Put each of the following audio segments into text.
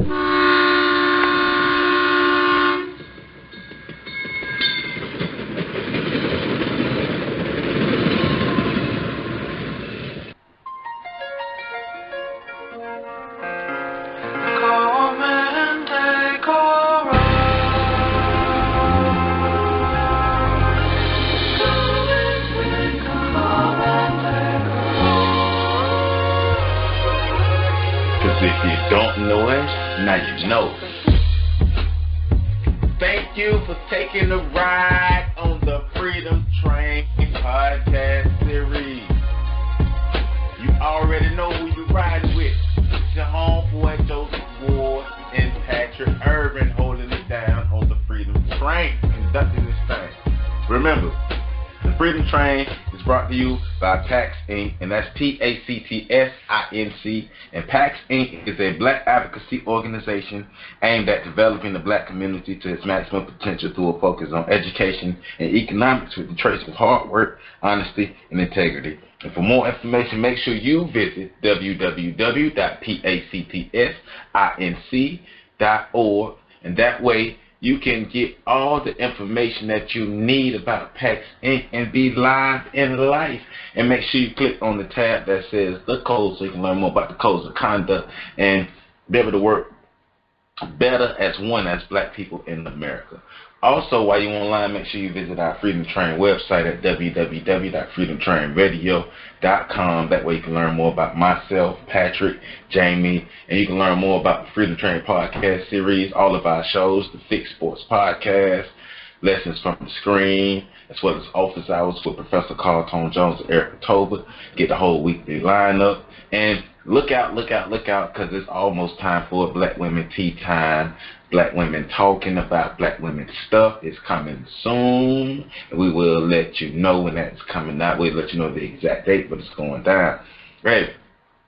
If you don't know it, now you know. Thank you for taking the ride on the Freedom Train podcast series. You already know who you're riding with. It's your homeboy Joseph Ward and Patrick Irvin holding it down on the Freedom Train, conducting this thing. Remember, the Freedom Train is brought to you by PAX Inc., and that's PACTSINC. And PAX Inc. is a black advocacy organization aimed at developing the black community to its maximum potential through a focus on education and economics with the traits of hard work, honesty, and integrity. And for more information, make sure you visit www.pactsinc.org, and that way you can get all the information that you need about PAX Inc. and be live in life. And make sure you click on the tab that says the codes so you can learn more about the codes of conduct and be able to work better as one as black people in America. Also, while you're online, make sure you visit our Freedom Train website at www.freedomtrainradio.com. That way you can learn more about myself, Patrick, Jamie, and you can learn more about the Freedom Train podcast series, all of our shows, the Fix Sports podcast, Lessons from the Screen, as well as Office Hours with Professor Carl Tone Jones and Eric Toba. Get the whole weekly lineup. And look out, because it's almost time for Black Women Tea Time. Black women talking about black women stuff is coming soon. And we will let you know when that's coming out. We'll let you know the exact date, but it's going down. Right.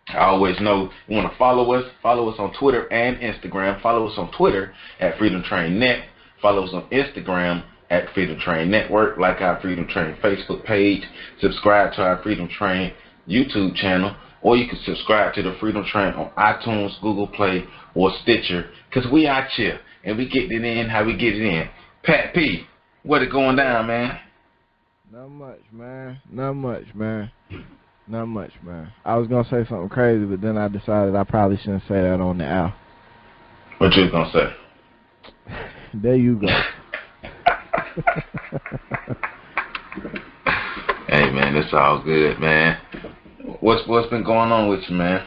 I always know you want to follow us. Follow us on Twitter and Instagram. Follow us on Twitter at Freedom Train Net. Follow us on Instagram at Freedom Train Network. Like our Freedom Train Facebook page. Subscribe to our Freedom Train YouTube channel. Or you can subscribe to the Freedom Train on iTunes, Google Play, or Stitcher. Because we out here, and we get it in how we get it in. Pat P, what it going down, man? Not much, man. I was going to say something crazy, but then I decided I probably shouldn't say that on the air. What you was going to say? There you go. Hey, man, it's all good, man. What's been going on with you, man?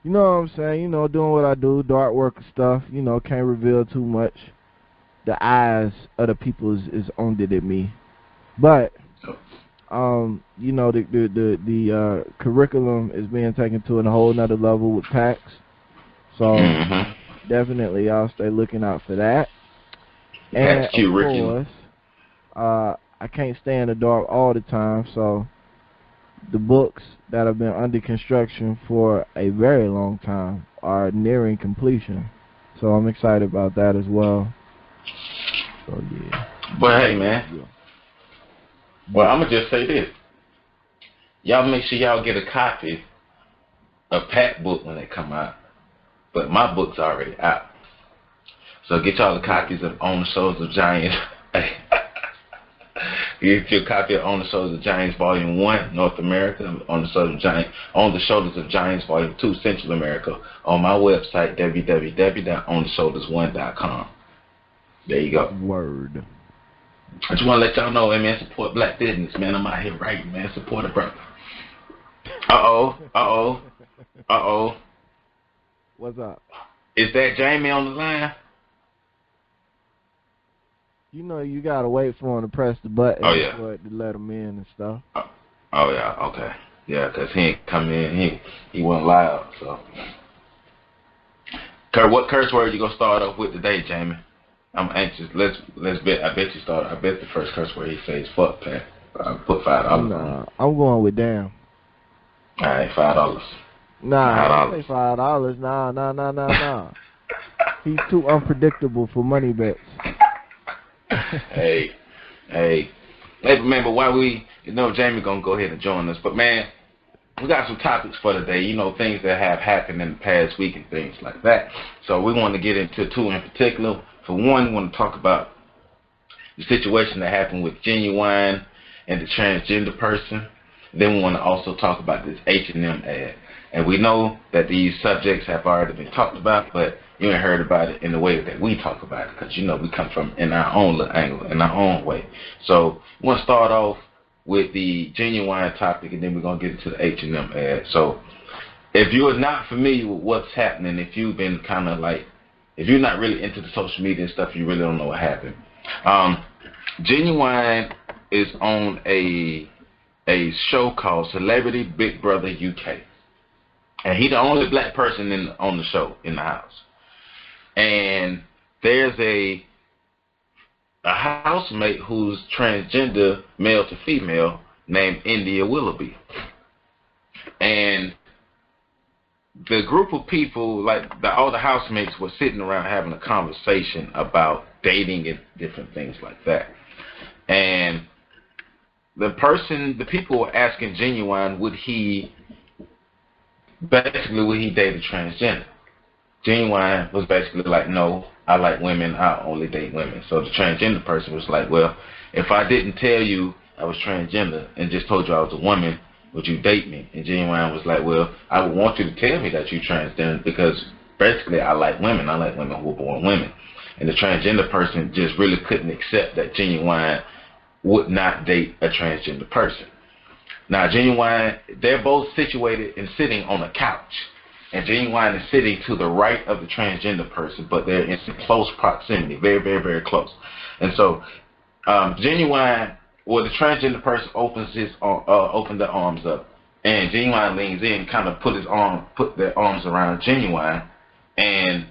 You know what I'm saying? You know, doing what I do, dark work and stuff. You know, can't reveal too much. The eyes of the people is on it at me. But, you know, the curriculum is being taken to a whole nother level with PAX. So, definitely y'all stay looking out for that. And, of course, I can't stay in the dark all the time, so the books that have been under construction for a very long time are nearing completion. So I'm excited about that as well. So, yeah. But, hey, man. Yeah. Well, I'm going to just say this. Y'all make sure y'all get a copy of Pat's book when they come out. But my book's already out. So get y'all the copies of On the Shoulders of Giants. Get your copy of On the Shoulders of Giants Volume 1, North America, On the Shoulders of Giants Volume 2, Central America, on my website, www.ontheshoulders1.com. There you go. Word. I just want to let y'all know, hey, man, support black business, man. I'm out here writing, man. Support a brother. Uh-oh. What's up? Is that Jamie on the line? You know you gotta wait for him to press the button for it to let him in and stuff. Oh yeah, okay. Yeah, because he ain't come in. He wasn't loud, so. What curse word you gonna start off with today, Jamie? I'm anxious. Let's bet. I bet the first curse word he says fuck, Pat. I'll put $5. Nah, I'm going with damn. All right, $5. Nah, I say $5. Nah. He's too unpredictable for money bets. Hey, man, but while Jamie gonna go ahead and join us, but man, we got some topics for today, you know, things that have happened in the past week and things like that. So we want to get into two in particular. For one, we want to talk about the situation that happened with Ginuwine and the transgender person. Then we want to also talk about this H&M ad. And we know that these subjects have already been talked about, but you ain't heard about it in the way that we talk about it, because, you know, we come from in our own little angle, in our own way. So we want to start off with the Ginuwine topic, and then we're going to get into the H&M ad. So if you're not familiar with what's happening, if you've been kind of like, if you're not really into the social media and stuff, you really don't know what happened. Ginuwine is on a show called Celebrity Big Brother UK. And he's the only black person on the show, in the house. And there's a housemate who's transgender, male to female, named India Willoughby. And the group of people, like all the housemates, were sitting around having a conversation about dating and different things like that. And the people were asking Ginuwine, would he date a transgender? Ginuwine was basically like, no, I like women, I only date women. So the transgender person was like, well, if I didn't tell you I was transgender and just told you I was a woman, would you date me? And Ginuwine was like, well, I would want you to tell me that you're transgender, because basically I like women. I like women who are born women. And the transgender person just really couldn't accept that Ginuwine would not date a transgender person. Now, Ginuwine, they're both situated and sitting on a couch. And Ginuwine is sitting to the right of the transgender person, but they're in close proximity, very, very, very close. And so Ginuwine, the transgender person opened their arms up, and Ginuwine leans in, kind of put their arms around Ginuwine, and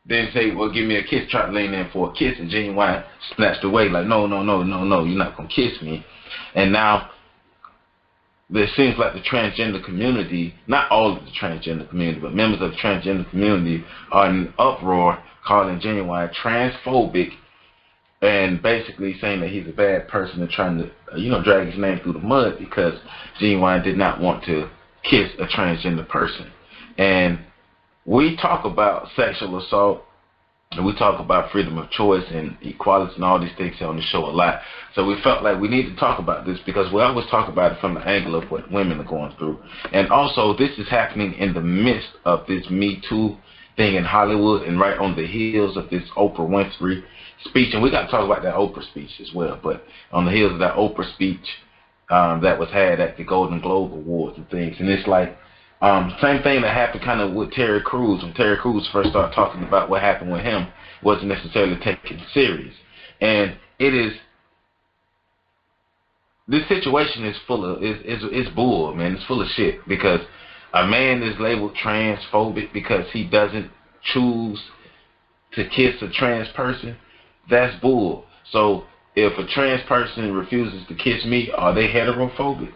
then say, well, give me a kiss, try to lean in for a kiss, and Ginuwine snatched away, like, no, you're not going to kiss me. And now it seems like the transgender community, not all of the transgender community, but members of the transgender community are in an uproar calling Ginuwine transphobic, and basically saying that he's a bad person and trying to, drag his name through the mud because Ginuwine did not want to kiss a transgender person. And we talk about sexual assault, and we talk about freedom of choice and equality and all these things on the show a lot. So we felt like we need to talk about this, because we always talk about it from the angle of what women are going through. And also, this is happening in the midst of this Me Too thing in Hollywood, and right on the heels of this Oprah Winfrey speech. And we got to talk about that Oprah speech as well. But on the heels of that Oprah speech that was had at the Golden Globe Awards and things. And it's like, same thing that happened kind of with Tariq Cruz. When Tariq Cruz first started talking about what happened with him, wasn't necessarily taken serious. And this situation is full of, it's bull, man. It's full of shit, because a man is labeled transphobic because he doesn't choose to kiss a trans person. That's bull. So if a trans person refuses to kiss me, are they heterophobic?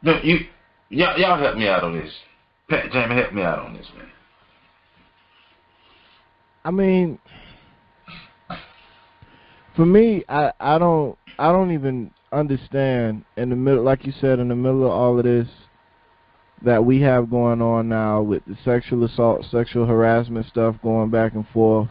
No, y'all help me out on this. Pat, Jamie, help me out on this, man. I mean, for me, I don't even understand, in the middle, like you said, in the middle of all of this that we have going on now with the sexual assault, sexual harassment stuff going back and forth,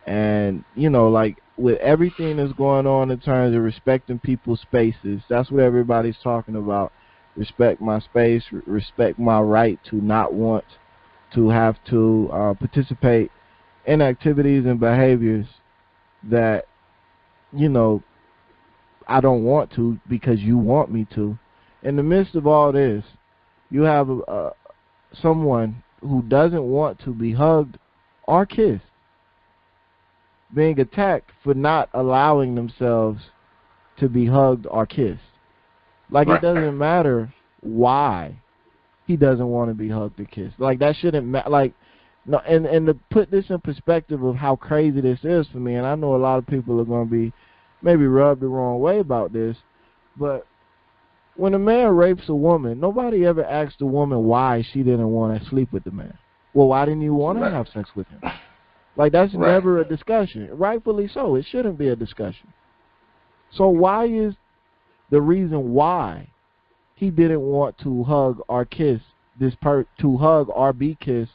and like with everything that's going on in terms of respecting people's spaces, that's what everybody's talking about. Respect my space, respect my right to not want to have to participate in activities and behaviors that, I don't want to because you want me to. In the midst of all this, you have someone who doesn't want to be hugged or kissed being attacked for not allowing themselves to be hugged or kissed. Like, it doesn't matter why he doesn't want to be hugged or kissed. Like, that shouldn't matter. Like, no, and to put this in perspective of how crazy this is for me, and I know a lot of people are going to be maybe rubbed the wrong way about this, but when a man rapes a woman, nobody ever asked the woman why she didn't want to sleep with the man. Well, why didn't you want to have sex with him? Like, that's never a discussion. Rightfully so. It shouldn't be a discussion. So why is the reason why he didn't want to hug or kiss to hug or be kissed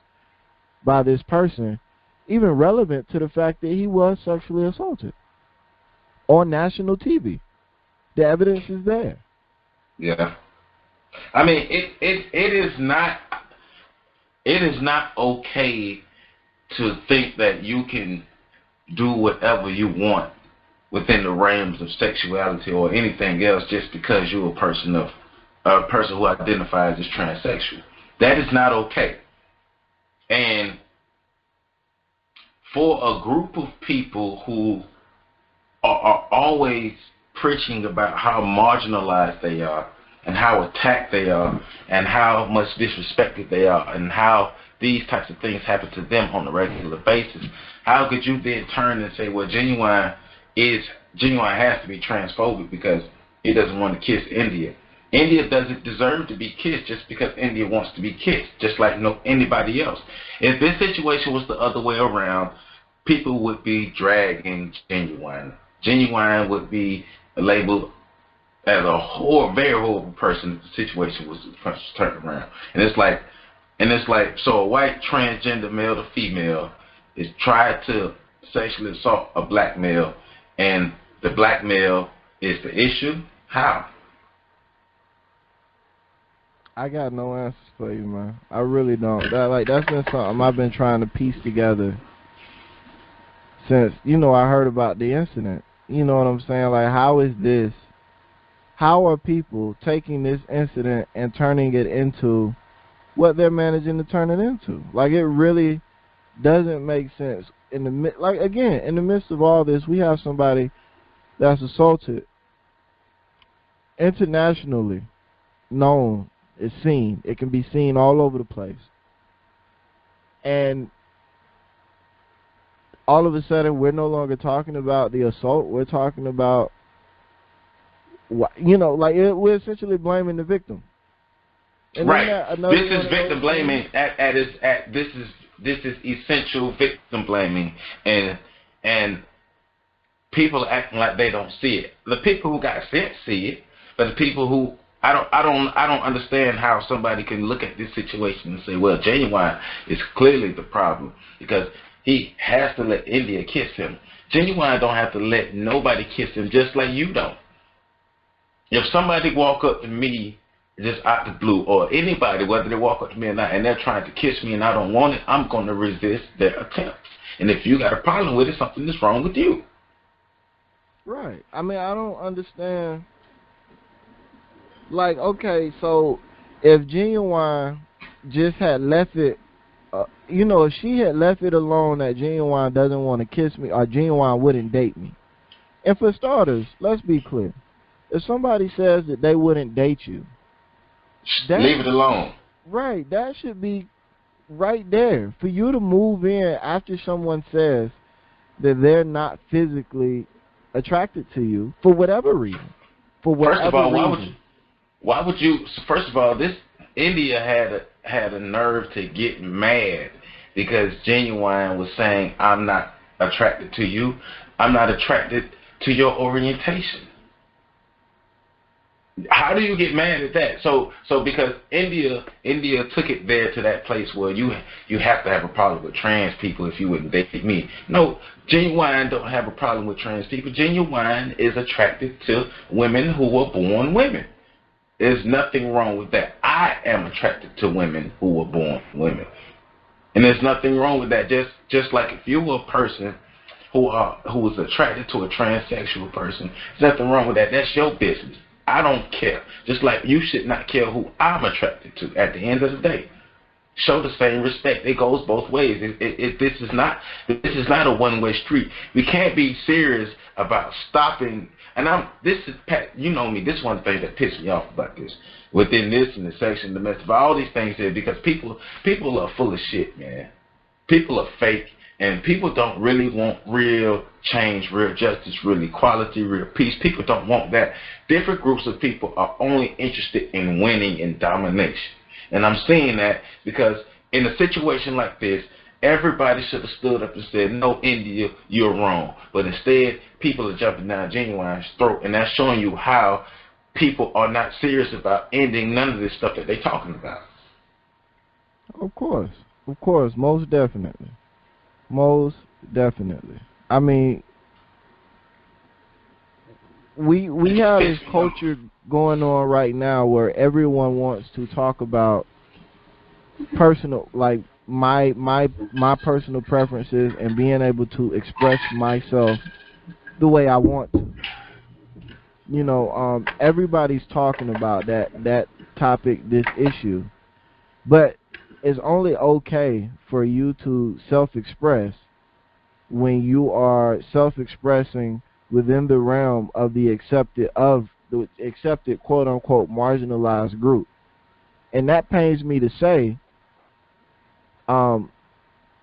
by this person, even relevant to the fact that he was sexually assaulted on national TV. The evidence is there. Yeah. I mean, it is not okay to think that you can do whatever you want within the realms of sexuality or anything else just because you're a person who identifies as transsexual. That is not okay. And for a group of people who are always preaching about how marginalized they are and how attacked they are and how much disrespected they are and how these types of things happen to them on a regular basis, how could you then turn and say, well, Ginuwine has to be transphobic because he doesn't want to kiss India? India doesn't deserve to be kissed just because India wants to be kissed, just like anybody else. If this situation was the other way around, people would be dragging Ginuwine. Ginuwine would be labeled as a very horrible person if the situation was turned around. And it's like, so a white transgender male to female is trying to sexually assault a black male, and the black male is the issue? How? I got no answers for you, man. I really don't. That's been something I've been trying to piece together since, I heard about the incident. You know what I'm saying? Like, how are people taking this incident and turning it into what they're managing to turn it into? Like, it really doesn't make sense. In the midst of all this, we have somebody that's assaulted, internationally known, is seen. It can be seen all over the place. And all of a sudden, we're no longer talking about the assault. We're talking about, we're essentially blaming the victim. And right. This is victim blaming. This is essential victim blaming, and people acting like they don't see it. The people who got sent see it, but the people who I don't understand how somebody can look at this situation and say, well, Ginuwine is clearly the problem because he has to let India kiss him. Ginuwine don't have to let nobody kiss him, just like you don't. If somebody walk up to me just out the blue, or anybody, whether they walk up to me or not, and they're trying to kiss me and I don't want it, I'm going to resist their attempts. And if you got a problem with it, something is wrong with you. Right. I mean, I don't understand. Like, okay, so if Ginuwine just had left it, if she had left it alone that Ginuwine doesn't want to kiss me, or Ginuwine wouldn't date me. And for starters, let's be clear. If somebody says that they wouldn't date you, leave it alone. Right. That should be right there. For you to move in after someone says that they're not physically attracted to you for whatever reason. First of all, why would you? First of all, this India had a nerve to get mad because Ginuwine was saying, I'm not attracted to you. I'm not attracted to your orientation. How do you get mad at that? So because India took it there to that place where you have to have a problem with trans people if you wouldn't date me. No, Ginuwine don't have a problem with trans people. Ginuwine is attracted to women who were born women. There's nothing wrong with that. I am attracted to women who were born women, and there's nothing wrong with that. Just like if you were a person who was attracted to a transsexual person, there's nothing wrong with that. That's your business. I don't care. Just like you should not care who I'm attracted to at the end of the day. Show the same respect. It goes both ways. This is not a one-way street. We can't be serious about stopping. And Pat, you know me. This is one of the things that pissed me off about this. Within this and the section, the mess of all these things here, because people are full of shit, man. People are fake. And people don't really want real change, real justice, real equality, real peace. People don't want that. Different groups of people are only interested in winning and domination. And I'm seeing that because in a situation like this, everybody should have stood up and said, no, India, you're wrong. But instead, people are jumping down Ginuwine's throat, and that's showing you how people are not serious about ending none of this stuff that they're talking about. Of course, most definitely. I mean, we have this culture going on right now where everyone wants to talk about personal, like my personal preferences and being able to express myself the way I want to. You know, everybody's talking about that topic, this issue, but it's only okay for you to self-express when you are self-expressing within the realm of the accepted quote unquote marginalized group. And that pains me to say,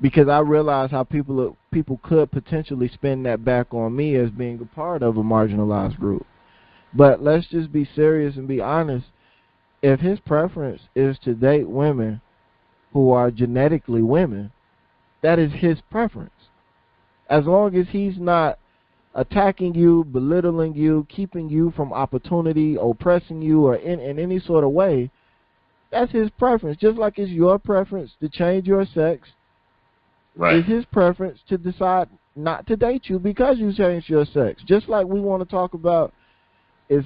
because I realize how people could potentially spin that back on me as being a part of a marginalized group. But let's just be serious and be honest. If his preference is to date women who are genetically women, that is his preference. As long as he's not attacking you, belittling you, keeping you from opportunity, oppressing you, or in any sort of way, that's his preference. Just like it's your preference to change your sex, right, it's his preference to decide not to date you because you changed your sex. Just like we want to talk about is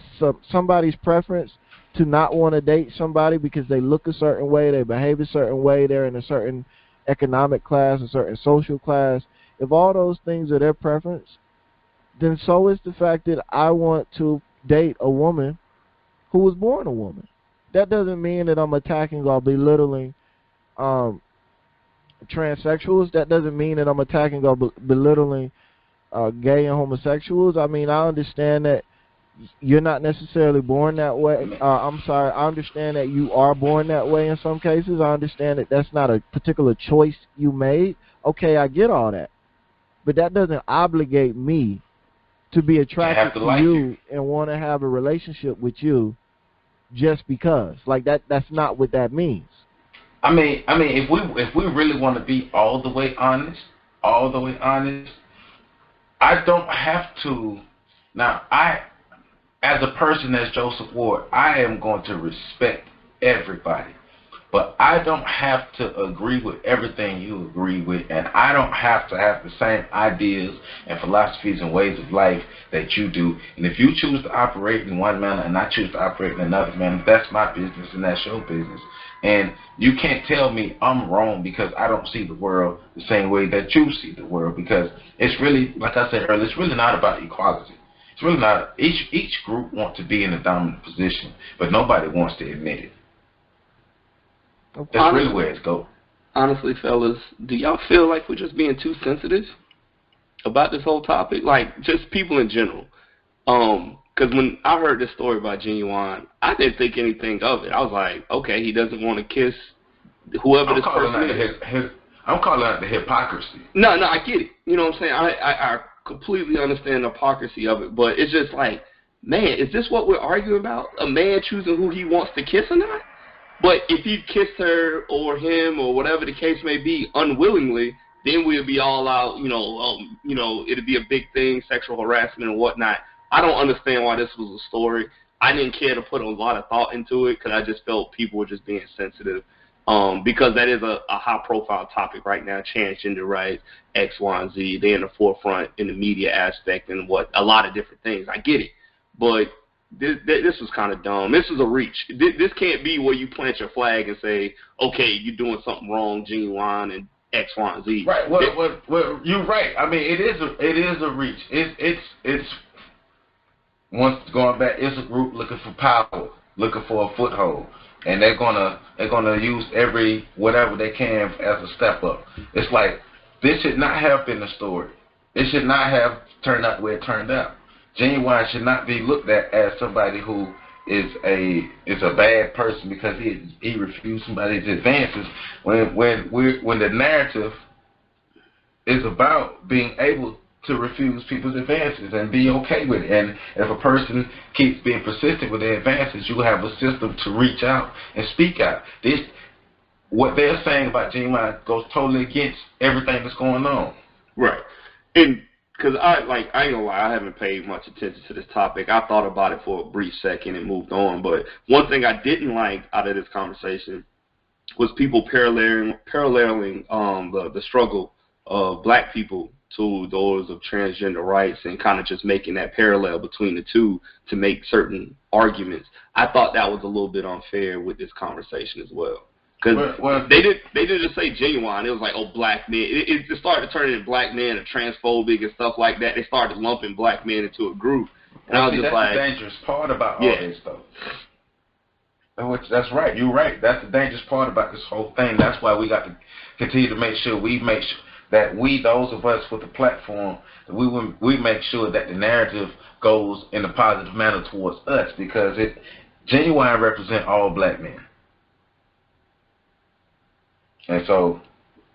somebody's preference to not want to date somebody because they look a certain way, they behave a certain way, they're in a certain economic class, a certain social class. If all those things are their preference, then so is the fact that I want to date a woman who was born a woman. That doesn't mean that I'm attacking or belittling transsexuals. That doesn't mean that I'm attacking or belittling gay and homosexuals. I mean, I understand that you're not necessarily born that way. I understand that you are born that way in some cases. I understand that that's not a particular choice you made. Okay, I get all that. But that doesn't obligate me to be attracted to you and want to have a relationship with you just because. Like that's not what that means. I mean, if we really want to be all the way honest, I don't have to. Now, as a person, as Joseph Ward, I am going to respect everybody. But I don't have to agree with everything you agree with, and I don't have to have the same ideas and philosophies and ways of life that you do. And if you choose to operate in one manner and I choose to operate in another manner, that's my business and that's your business. And you can't tell me I'm wrong because I don't see the world the same way that you see the world, because it's really, like I said earlier, it's really not about equality. It's really not. Each group wants to be in a dominant position, but nobody wants to admit it. That's really where it goes. Honestly, fellas, do y'all feel like we're just being too sensitive about this whole topic? Like, just people in general. Because when I heard this story about Ginuwine, I didn't think anything of it. I was like, okay, he doesn't want to kiss whoever this person is. I'm calling out the hypocrisy. No, I get it. You know what I'm saying? I completely understand the hypocrisy of it, but it's just like, man, is this what we're arguing about? A man choosing who he wants to kiss or not? But if you kiss her or him or whatever the case may be unwillingly, then we'll be all out, it'll be a big thing, sexual harassment and whatnot. I don't understand why this was a story. I didn't care to put a lot of thought into it because I just felt people were just being sensitive. Because that is a high-profile topic right now, transgender rights, X, Y, and Z. They're in the forefront in the media aspect and a lot of different things. I get it. But this was kind of dumb. This is a reach. This can't be where you plant your flag and say, okay, you're doing something wrong, Ginuwine and X, Y, and Z. Right. Well, you're right. I mean, it is a reach. It's once going back, it's a group looking for power, looking for a foothold. And they're gonna use every whatever they can as a step up. It's like this should not have been the story. It should not have turned out the way it turned out. Ginuwine should not be looked at as somebody who is a bad person because he refused somebody's advances. When the narrative is about being able to refuse people's advances and be okay with it. And if a person keeps being persistent with their advances, you have a system to reach out and speak out. What they're saying about Ginuwine goes totally against everything that's going on. Right. And because I ain't gonna lie, I haven't paid much attention to this topic. I thought about it for a brief second and moved on. But one thing I didn't like out of this conversation was people paralleling the struggle of black people to those of transgender rights and kind of just making that parallel between the two to make certain arguments. I thought that was a little bit unfair with this conversation as well. Because they didn't just say Ginuwine. It was like, oh, black men. It started turning into black men and transphobic and stuff like that. They started lumping black men into a group. And I was just like, that's the dangerous part about all this, though. That's right. You're right. That's the dangerous part about this whole thing. That's why we got to continue to make sure that those of us with the platform, we make sure that the narrative goes in a positive manner towards us, because Ginuwine represent all black men. And so,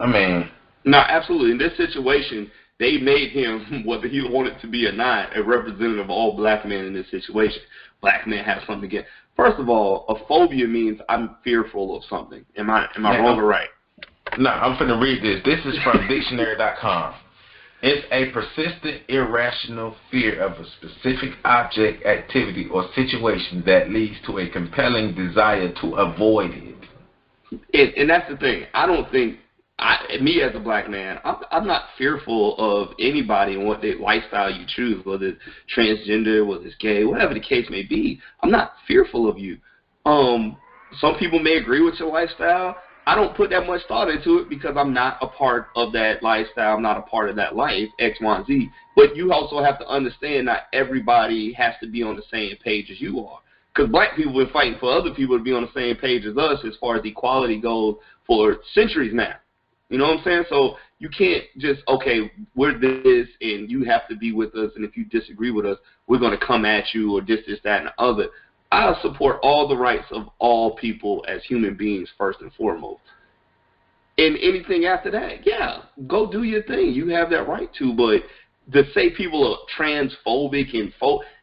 I mean... No, absolutely. In this situation, they made him, whether he wanted to be or not, a representative of all black men in this situation. Black men have something against... First of all, a phobia means I'm fearful of something. Am I wrong or right? No, I'm finna read this. This is from dictionary.com. It's a persistent, irrational fear of a specific object, activity, or situation that leads to a compelling desire to avoid it. And that's the thing. I don't think, me as a black man, I'm not fearful of anybody and what their lifestyle you choose, whether it's transgender, whether it's gay, whatever the case may be. I'm not fearful of you. Some people may agree with your lifestyle. I don't put that much thought into it because I'm not a part of that lifestyle. I'm not a part of that life, X, Y, and Z. But you also have to understand not everybody has to be on the same page as you are. Because black people have been fighting for other people to be on the same page as us as far as equality goes for centuries now. You know what I'm saying? So you can't just, okay, we're this and you have to be with us, and if you disagree with us, we're going to come at you or this, that, and the other. I support all the rights of all people as human beings first and foremost. And anything after that, yeah, go do your thing. You have that right to. But to say people are transphobic and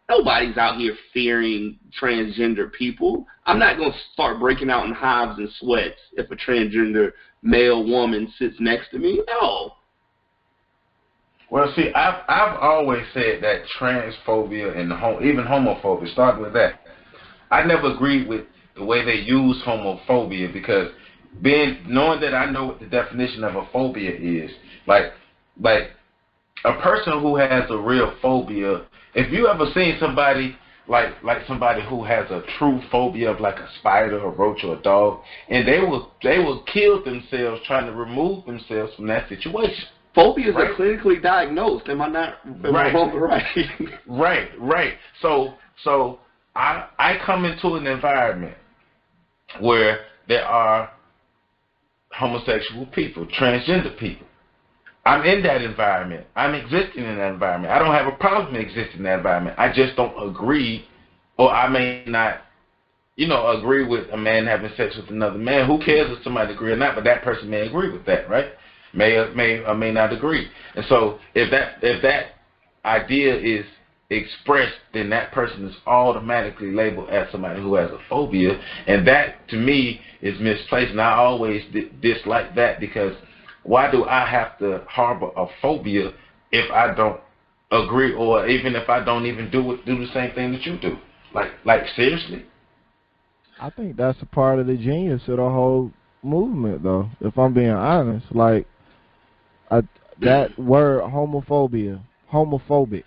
nobody's out here fearing transgender people. I'm not going to start breaking out in hives and sweats if a transgender male woman sits next to me. No. Well, see, I've always said that transphobia and even homophobia, start with that. I never agreed with the way they use homophobia because knowing that I know what the definition of a phobia is, like a person who has a real phobia, if you ever seen somebody like somebody who has a true phobia of like a spider, a roach, or a dog, and they will kill themselves trying to remove themselves from that situation. Phobias are clinically diagnosed. Am I not wrong? Right. Right. So I come into an environment where there are homosexual people, transgender people. I'm in that environment. I'm existing in that environment. I don't have a problem existing in that environment. I just don't agree, or I may not, agree with a man having sex with another man. Who cares if somebody agree or not? But that person may agree with that, right? May or may not agree. And so if that idea is expressed, then that person is automatically labeled as somebody who has a phobia, and that to me is misplaced. And I always dislike that, because why do I have to harbor a phobia if I don't agree, or even if I don't even do the same thing that you do? Like seriously? I think that's a part of the genius of the whole movement, though. If I'm being honest, that word homophobic,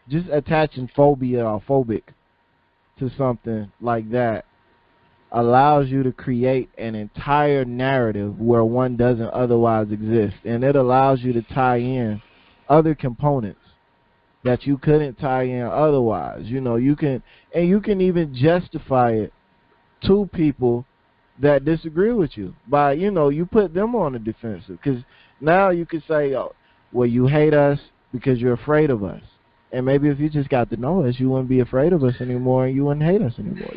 just attaching phobia or phobic to something like that allows you to create an entire narrative where one doesn't otherwise exist, and it allows you to tie in other components that you couldn't tie in otherwise. You can even justify it to people that disagree with you by you put them on the defensive, because now you could say, oh, well, you hate us because you're afraid of us. And maybe if you just got to know us, you wouldn't be afraid of us anymore, and you wouldn't hate us anymore.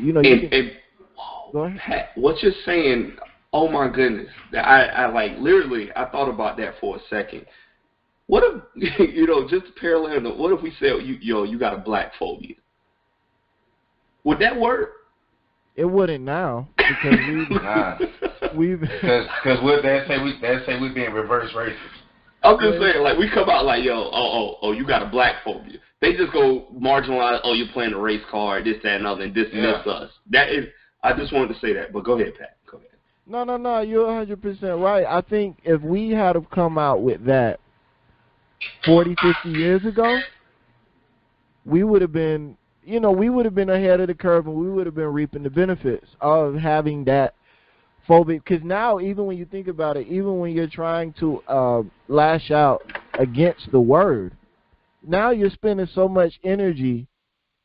Go ahead. Pat, what you're saying, oh my goodness, I literally, I thought about that for a second. What if, just parallel, what if we said, you got a black phobia? Would that work? It wouldn't now, because because they'd say we being reverse racist. I'm just saying, like, we come out like, yo, you got a black phobia. They just go marginalize, you're playing a race card, this, that, and other, and dismiss us. That is, I just wanted to say that, but go ahead, Pat. Go ahead. No, you're 100% right. I think if we had have come out with that 40, 50 years ago, we would have been, we would have been ahead of the curve, and we would have been reaping the benefits of having that phobic. Because now, even when you think about it, even when you're trying to lash out against the word, now you're spending so much energy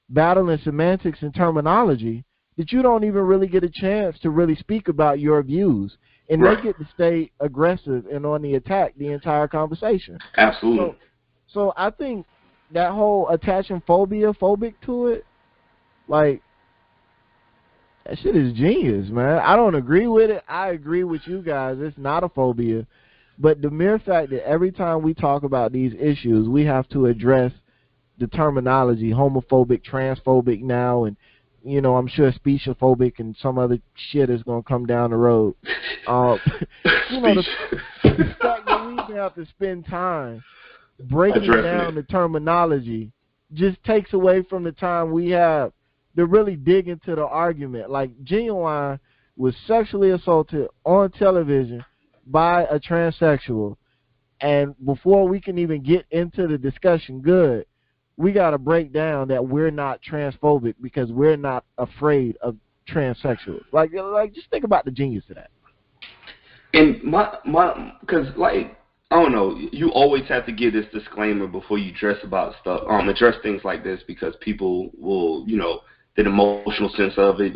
battling semantics and terminology that you don't even really get a chance to really speak about your views. And they get to stay aggressive and on the attack the entire conversation. Absolutely. So I think that whole attaching phobic to it, like, that shit is genius, man. I don't agree with it. I agree with you guys. It's not a phobia. But the mere fact that every time we talk about these issues, we have to address the terminology, homophobic, transphobic now, and, I'm sure speciophobic and some other shit is going to come down the road. The fact that we even have to spend time breaking down the terminology just takes away from the time we have to really dig into the argument. Like, Ginuwine was sexually assaulted on television by a transsexual, and before we can even get into the discussion we got to break down that we're not transphobic because we're not afraid of transsexuals. Like just think about the genius of that. And because, like, I don't know, you always have to give this disclaimer before you address things like this, because people will, the emotional sense of it,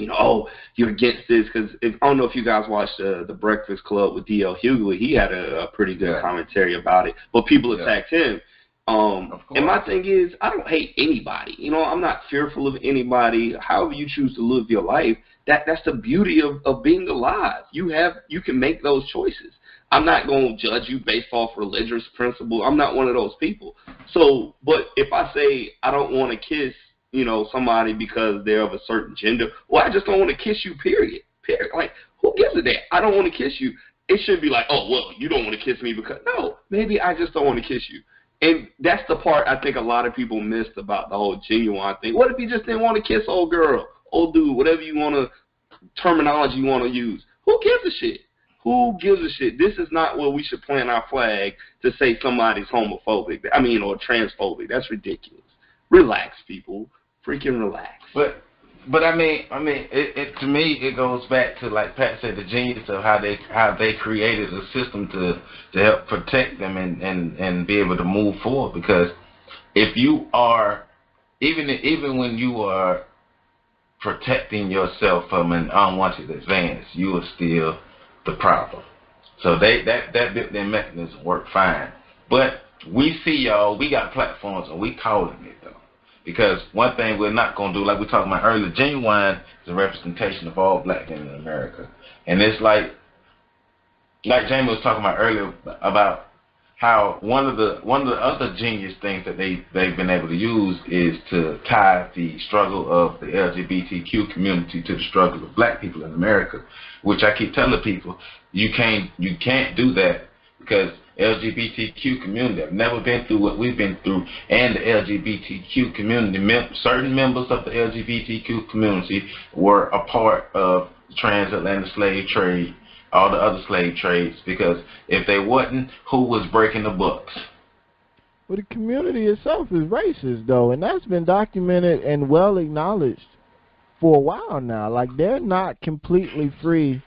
you're against this. Because I don't know if you guys watched The Breakfast Club with D.L. Hughley. He had a pretty good commentary about it, but people attacked him. And my thing is, I don't hate anybody. I'm not fearful of anybody. However you choose to live your life, that's the beauty of being alive. You can make those choices. I'm not going to judge you based off religious principle. I'm not one of those people. So, but if I say I don't want to kiss, somebody because they're of a certain gender, well, I just don't want to kiss you, period. Like, who gives a damn? I don't want to kiss you. It should be like, you don't want to kiss me because, no, maybe I just don't want to kiss you. And that's the part I think a lot of people missed about the whole Ginuwine thing. What if you just didn't want to kiss old girl, old dude, whatever terminology you want to use? Who gives a shit? Who gives a shit? This is not where we should plant our flag to say somebody's homophobic. Or transphobic. That's ridiculous. Relax, people. Freaking relax. But to me, it goes back to, like Pat said, the genius of how they created a system to help protect them and be able to move forward. Because if you are, even when you are protecting yourself from an unwanted advance, you are still the problem. So that built-in mechanism work fine. But we see we got platforms and we calling it though. Because one thing we're not going to do, like we were talking about earlier, Ginuwine is a representation of all black men in America. And it's like Jamie was talking about earlier about how one of the other genius things that they've been able to use is to tie the struggle of the LGBTQ community to the struggle of black people in America, which I keep telling people, you can't do that because LGBTQ community have never been through what we've been through, and the LGBTQ community, certain members of the LGBTQ community were a part of the transatlantic slave trade, all the other slave trades, because if they wasn't, who was breaking the books? Well, the community itself is racist, though, and that's been documented and well acknowledged for a while now. Like, they're not completely free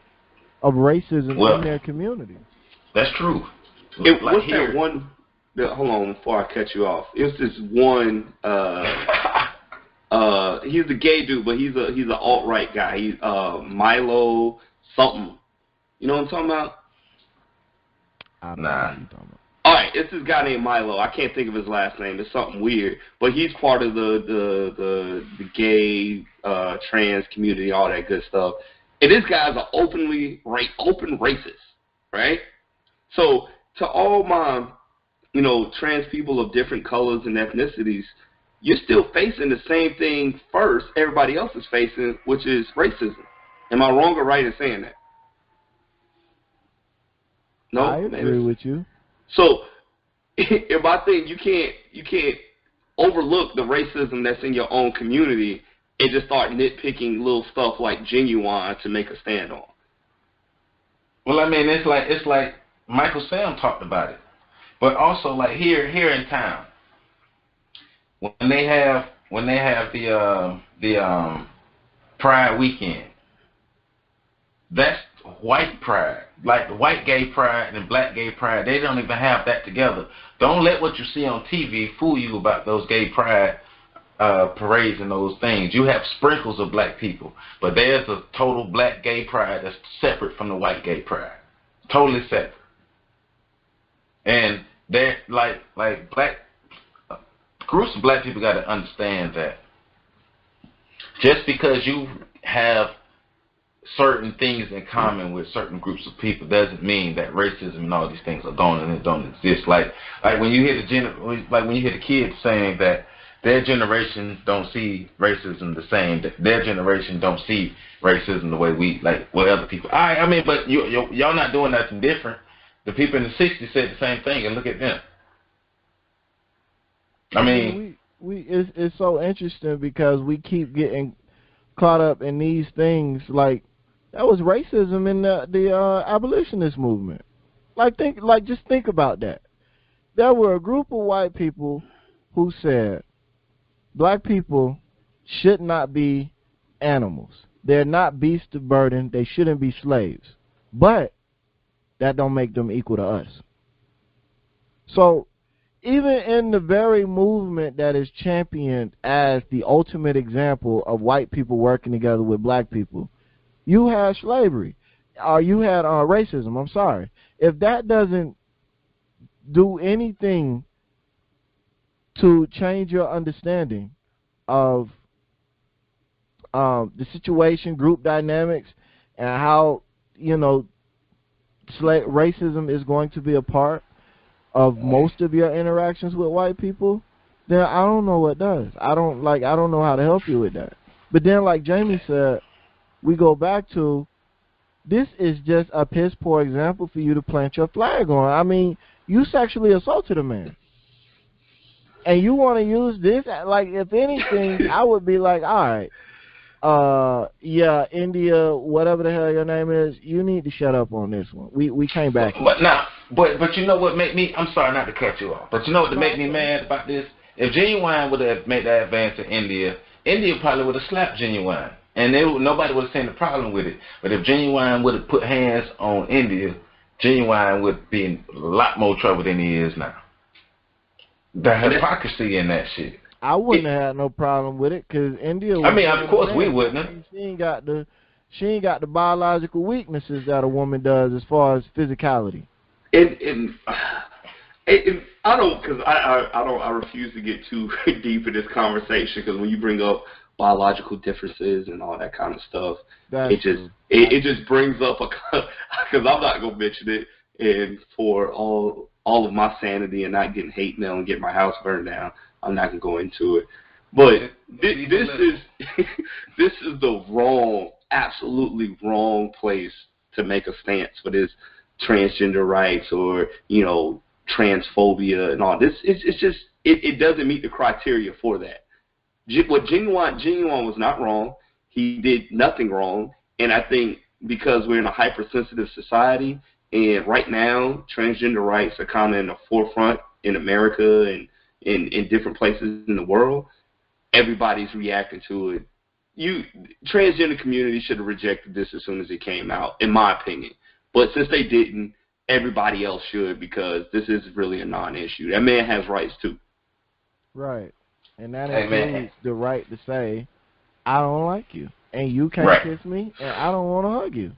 of racism in their community. That's true. What's that one? Hold on, before I cut you off. It's this one. He's a gay dude, but he's an alt-right guy. He's Milo something. You know what I'm talking about? I don't know what you're talking about. All right, it's this guy named Milo. I can't think of his last name. It's something weird, but he's part of the gay trans community, all that good stuff. And this guy's an open racist, right? So to all my, trans people of different colors and ethnicities, you're still facing the same thing first everybody else is facing, which is racism. Am I wrong or right in saying that? No, I agree with you. So in my thing, you can't overlook the racism that's in your own community and just start nitpicking little stuff like Ginuwine to make a stand on. Well, I mean, it's like Michael Sam talked about it, but also like here in town, when they have the Pride weekend, that's white pride. Like the white gay pride and black gay pride, they don't even have that together. Don't let what you see on TV fool you about those gay pride parades and those things. You have sprinkles of black people, but there's a total black gay pride that's separate from the white gay pride. Totally separate. And they're like black groups of black people got to understand that just because you have certain things in common with certain groups of people doesn't mean that racism and all these things are gone and don't exist. Like when you hear the kids saying that their generation don't see racism the same, that their generation don't see racism the way we with other people. I mean, but y'all not doing nothing different. The people in the '60s said the same thing, and look at them. I mean, it's so interesting because we keep getting caught up in these things. Like that was racism in the abolitionist movement. Just think about that. There were a group of white people who said black people should not be animals. They're not beasts of burden. They shouldn't be slaves. But that don't make them equal to us. So even in the very movement that is championed as the ultimate example of white people working together with black people, you had slavery, or you had racism. I'm sorry. If that doesn't do anything to change your understanding of the situation, group dynamics, and how, racism is going to be a part of most of your interactions with white people, then I don't know what does. I don't know how to help you with that. But then, like Jamie said, we go back to, this is just a piss poor example for you to plant your flag on. I mean, you sexually assaulted a man, and you want to use this? Like, if anything, I would be like, all right, yeah, India, whatever the hell your name is, you need to shut up on this one. We came back. But you know what make me? I'm sorry not to cut you off, but you know what to make me mad about this? If Ginuwine would have made that advance in India, India probably would have slapped Ginuwine, and nobody would have seen the problem with it. But if Ginuwine would have put hands on India, Ginuwine would be in a lot more trouble than he is now. The hypocrisy in that shit. I wouldn't have had no problem with it, because India. I mean, of course we wouldn't. She ain't got the biological weaknesses that a woman does as far as physicality. And I don't, because I refuse to get too deep in this conversation, because when you bring up biological differences and all that kind of stuff, it just brings up because I'm not gonna mention it, and for all of my sanity and not getting hate mail and get my house burned down, I'm not gonna go into it. But this is the wrong, absolutely wrong place to make a stance for this transgender rights or transphobia and all this. It's just it doesn't meet the criteria for that. What Ginuwine was not wrong. He did nothing wrong, and I think because we're in a hypersensitive society, and right now transgender rights are kind of in the forefront in America and in different places in the world, everybody's reacting to it. Transgender community should have rejected this as soon as it came out, in my opinion. But since they didn't, everybody else should, because this is really a non-issue. That man has rights too. Right. And that includes the right to say, I don't like you, and you can't kiss me, and I don't want to hug you.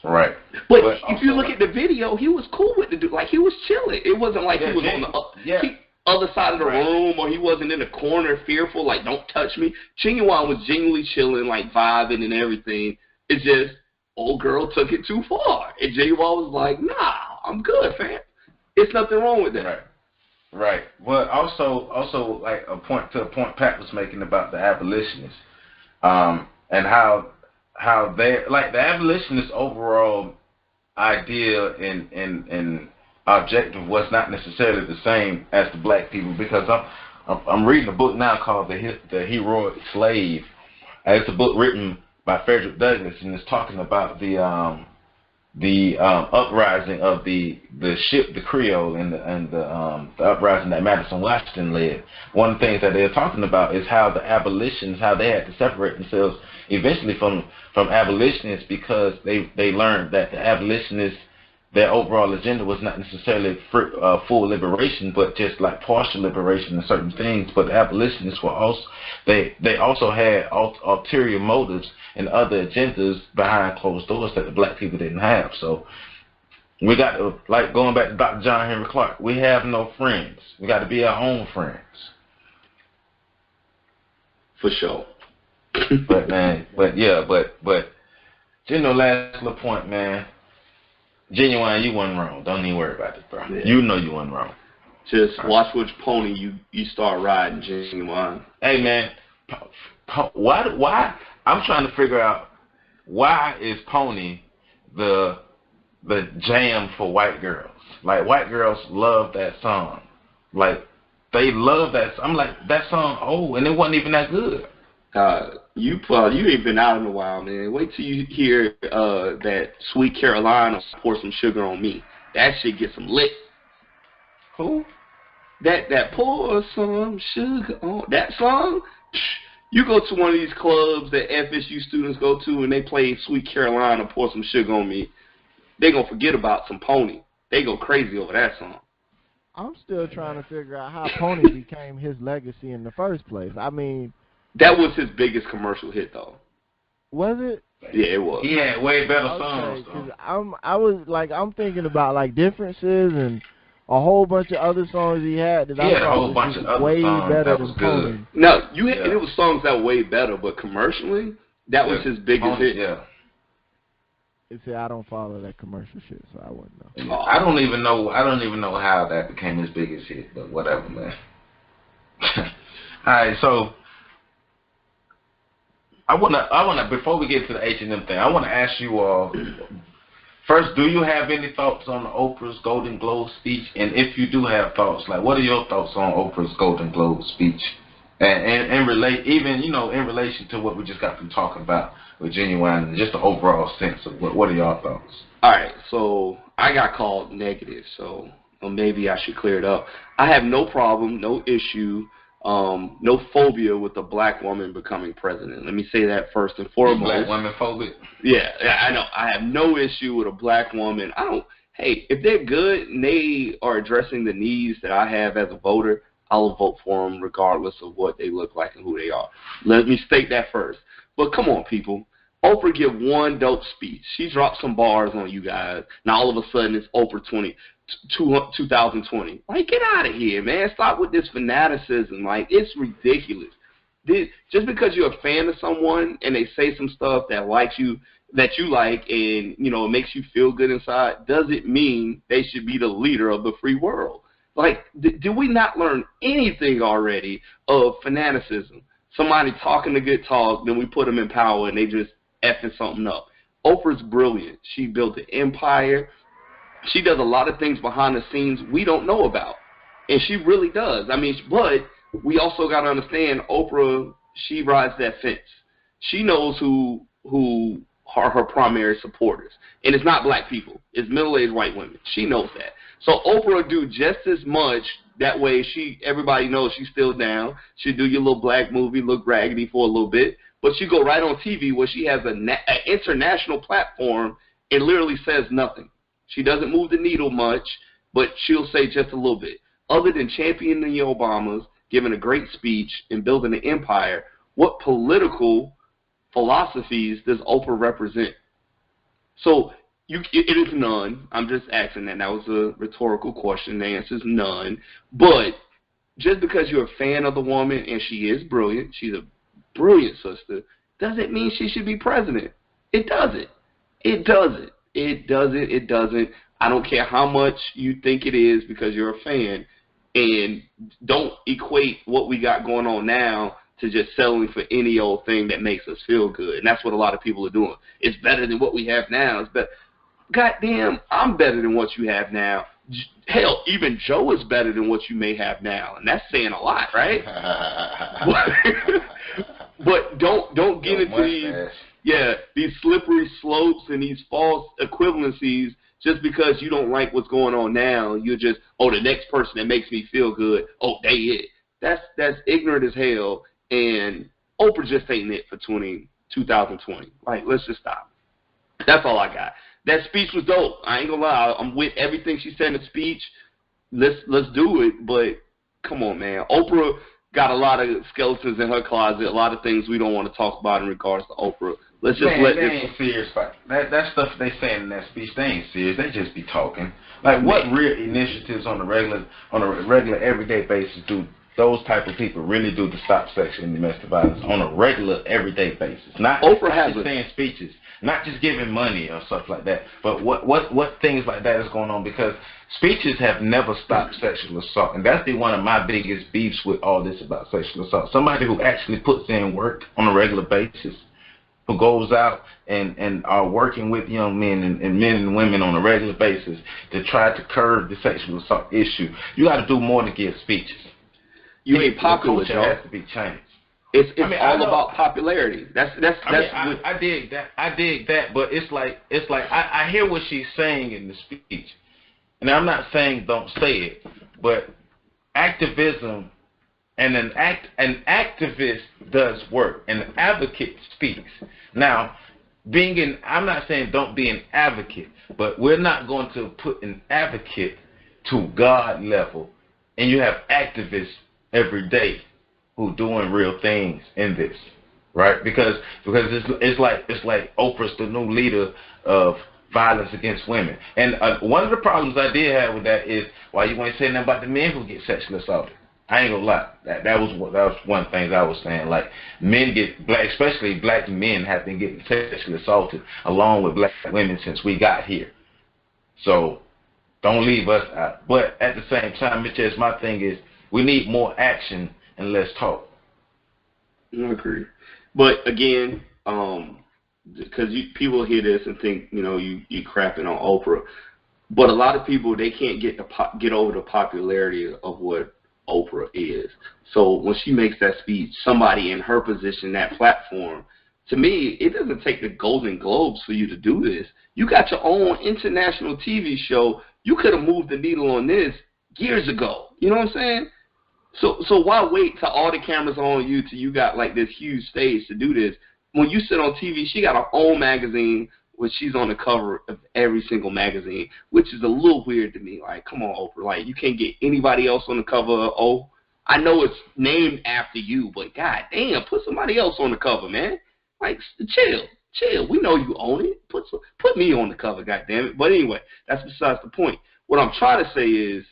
Right. But if you look at the video, he was cool with the dude. Like, he was chilling. It wasn't like he was on the other side of the room, or he wasn't in the corner fearful, like, don't touch me. Ginuwine was genuinely chilling, like, vibing and everything. It's just, old girl took it too far. And Ginuwine was like, nah, I'm good, fam. There's nothing wrong with that. Right. Well, also like a point Pat was making about the abolitionists, and how they, like, the abolitionist overall idea in objective was not necessarily the same as the black people, because I'm reading a book now called The Heroic Slave. It's a book written by Frederick Douglass, and it's talking about the uprising of the ship, the Creole, and the uprising that Madison Washington led. One of the things that they're talking about is how the abolitionists, how they had to separate themselves eventually from abolitionists, because they learned that the abolitionists, their overall agenda was not necessarily full liberation, but just like partial liberation in certain things. But the abolitionists were also, they also had ulterior motives and other agendas behind closed doors that the black people didn't have. So we got to, like going back to Dr. John Henry Clark, we have no friends. We got to be our own friends. For sure. But last little point, man. Ginuwine, you wasn't wrong. Don't even worry about it, bro. Yeah. You know you wasn't wrong. Just watch which pony you start riding, Ginuwine. Hey, man, why? I'm trying to figure out, why is Pony the jam for white girls? Like, white girls love that song. Like, they love that. I'm like, that song, and it wasn't even that good. You ain't been out in a while, man. Wait till you hear that Sweet Carolina, Pour Some Sugar on Me. That shit gets some lit. Who? That Pour Some Sugar on that song. You go to one of these clubs that FSU students go to, and they play Sweet Carolina, Pour Some Sugar on Me. They gonna forget about some Pony. They go crazy over that song. I'm still trying to figure out how Pony became his legacy in the first place. I mean, that was his biggest commercial hit, though. Was it? Yeah, it was. He had way better songs, though. I'm thinking about like Differences and a whole bunch of other songs he had that I thought was way better than Pony. No, it was songs that were way better, but commercially, that was his biggest hit. Yeah. See, I don't follow that commercial shit, so I wouldn't know. I don't even know how that became his biggest hit, but whatever, man. All right, so I wanna before we get to the H&M thing, I wanna ask you all first, do you have any thoughts on Oprah's Golden Globe speech? And if you do have thoughts, like, what are your thoughts on Oprah's Golden Globe speech? And relate, even, in relation to what we just got from talking about with Ginuwine, and just the overall sense of what are your thoughts? All right, so I got called negative, so maybe I should clear it up. I have no problem, no issue, no phobia with a black woman becoming president. Let me say that first and foremost. Black woman phobic? Yeah, I know. I have no issue with a black woman. Hey, if they're good and they are addressing the needs that I have as a voter, I'll vote for them regardless of what they look like and who they are. Let me state that first. But come on, people. Oprah give one dope speech. She dropped some bars on you guys. Now all of a sudden it's Oprah 2020. Like, get out of here, man. Stop with this fanaticism. Like, it's ridiculous. Just because you're a fan of someone and they say some stuff that you like, and it makes you feel good inside, doesn't mean they should be the leader of the free world. Like, did we not learn anything already of fanaticism? Somebody talking a good talk, then we put them in power and they just effing something up. Oprah's brilliant. She built an empire. She does a lot of things behind the scenes we don't know about. And she really does. I mean, but we also got to understand, Oprah, she rides that fence. She knows who are her primary supporters. And it's not black people. It's middle-aged white women. She knows that. So Oprah do just as much. That way everybody knows she's still down. She'll do your little black movie, look raggedy for a little bit. But she go right on TV where she has an international platform and literally says nothing. She doesn't move the needle much, but she'll say just a little bit. Other than championing the Obamas, giving a great speech, and building an empire, what political philosophies does Oprah represent? So it is none. I'm just asking that. That was a rhetorical question. The answer is none. But just because you're a fan of the woman and she is brilliant, she's a brilliant sister, doesn't mean she should be president. It doesn't. It doesn't. It doesn't. It doesn't. I don't care how much you think it is because you're a fan, and don't equate what we got going on now to just settling for any old thing that makes us feel good. And that's what a lot of people are doing. It's better than what we have now. It's better. Goddamn, I'm better than what you have now. Hell, even Joe is better than what you may have now, and that's saying a lot, right? But don't get into these slippery slopes and these false equivalencies just because you don't like what's going on now. You're just, the next person that makes me feel good, they it. That's ignorant as hell, and Oprah just ain't it for 2020. Like, let's just stop. That's all I got. That speech was dope. I ain't gonna lie. I'm with everything she said in the speech. Let's do it. But come on, man. Oprah got a lot of skeletons in her closet. A lot of things we don't want to talk about in regards to Oprah. Let's just let this. They ain't serious. That stuff they saying in that speech, they ain't serious. They just be talking. Like, what real initiatives on a regular everyday basis do those type of people really do to stop sexual and domestic violence on a regular everyday basis? Oprah has saying speeches. Not just giving money or stuff like that, but what things like that is going on, because speeches have never stopped sexual assault, and that's one of my biggest beefs with all this about sexual assault. Somebody who actually puts in work on a regular basis, who goes out and are working with young men and men and women on a regular basis to try to curb the sexual assault issue. You got to do more than give speeches. You ain't popular, Joe. Has to be changed. It's all about popularity. I dig that. I dig that, but it's like I hear what she's saying in the speech, and I'm not saying don't say it, but activism and an activist does work, and an advocate speaks. Now, I'm not saying don't be an advocate, but we're not going to put an advocate to God level, and you have activists every day who doing real things in this, right? Because it's like Oprah's the new leader of violence against women. And one of the problems I did have with that is why you ain't saying nothing about the men who get sexually assaulted. I ain't gonna lie. That was one thing I was saying. Like, especially black men have been getting sexually assaulted along with black women since we got here. So don't leave us out. But at the same time, it's just my thing is we need more action and less talk. I agree. But again, because people hear this and think, you crapping on Oprah. But a lot of people, they can't get over the popularity of what Oprah is. So when she makes that speech, somebody in her position, that platform, to me, it doesn't take the Golden Globes for you to do this. You got your own international TV show. You could have moved the needle on this years ago. You know what I'm saying? So why wait till all the cameras are on you till you got like this huge stage to do this? When you sit on TV, she got her own magazine, which she's on the cover of every single magazine, which is a little weird to me. Like, come on, Oprah. Like, you can't get anybody else on the cover of I know it's named after you, but god damn, put somebody else on the cover, man. Like, chill. We know you own it. Put me on the cover, god damn it. But anyway, that's besides the point. What I'm trying to say is,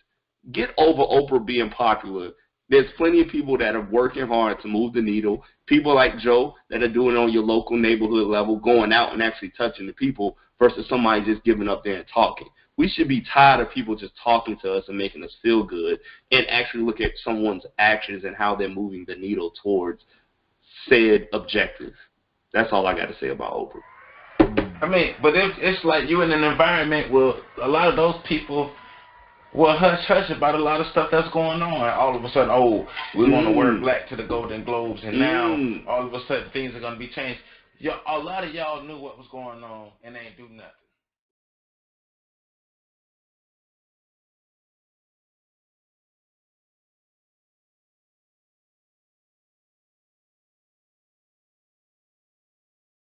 get over Oprah being popular. There's plenty of people that are working hard to move the needle. People like Joe that are doing it on your local neighborhood level, going out and actually touching the people versus somebody just giving up there and talking. We should be tired of people just talking to us and making us feel good and actually look at someone's actions and how they're moving the needle towards said objective. That's all I got to say about Oprah. I mean, but it's like you're in an environment where a lot of those people hush about a lot of stuff that's going on. All of a sudden, we want to wear black to the Golden Globes, and now all of a sudden things are going to be changed. A lot of y'all knew what was going on and ain't do nothing.